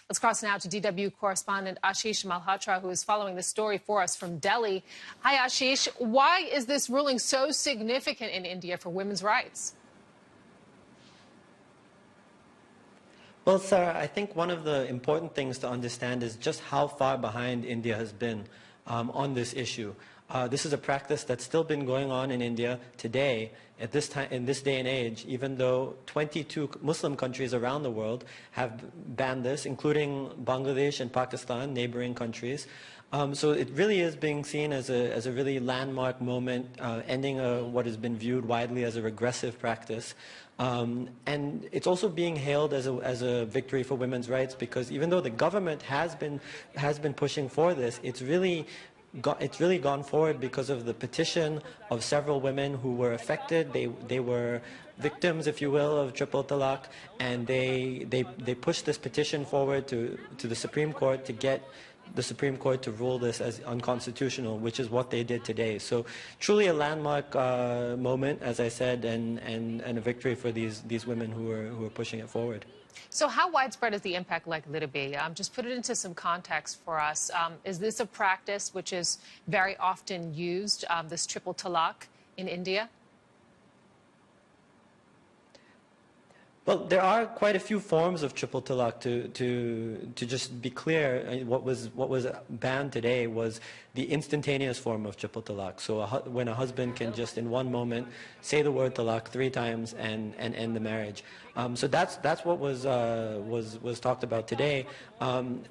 Let's cross now to DW correspondent Ashish Malhotra, who is following this story for us from Delhi. Hi, Ashish. Why is this ruling so significant in India for women's rights? Well, Sarah, I think one of the important things to understand is just how far behind India has been on this issue. This is a practice that's still been going on in India today, at this time, in this day and age, even though 22 Muslim countries around the world have banned this, including Bangladesh and Pakistan, neighboring countries. So it really is being seen as a really landmark moment, ending what has been viewed widely as a regressive practice. And it's also being hailed as a victory for women's rights, because even though the government has been pushing for this, it's really gone forward because of the petition of several women who were affected. They were victims, if you will, of triple talaq, and they pushed this petition forward to the Supreme Court to get the Supreme Court to rule this as unconstitutional, which is what they did today. So truly a landmark moment, as I said, and a victory for these women who are pushing it forward. So how widespread is the impact likely to be? Just put it into some context for us. Is this a practice which is very often used, this triple talaq in India? Well, there are quite a few forms of triple talaq. To just be clear, what was banned today was the instantaneous form of triple talaq. So when a husband can just in one moment say the word talaq 3 times and end the marriage. So that's what was talked about today.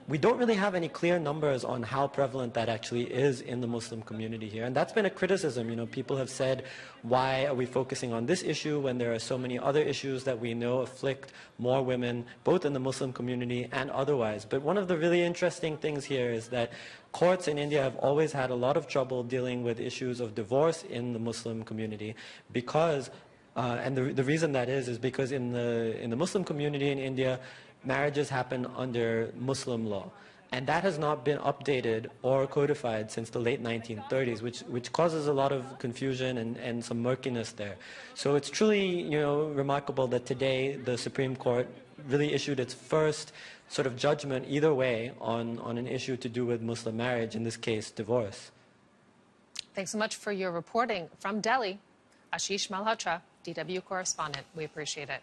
We don't really have any clear numbers on how prevalent that actually is in the Muslim community here, and that's been a criticism. You know, people have said, why are we focusing on this issue when there are so many other issues that we know afflict more women, both in the Muslim community and otherwise? But one of the really interesting things here is that courts in India have always had a lot of trouble dealing with issues of divorce in the Muslim community because and the reason that is because in the Muslim community in India, marriages happen under Muslim law. And that has not been updated or codified since the late 1930s, which causes a lot of confusion and some murkiness there. So it's truly, you know, remarkable that today the Supreme Court really issued its first sort of judgment either way on an issue to do with Muslim marriage, in this case, divorce. Thanks so much for your reporting from Delhi. Ashish Malhotra, DW correspondent. We appreciate it.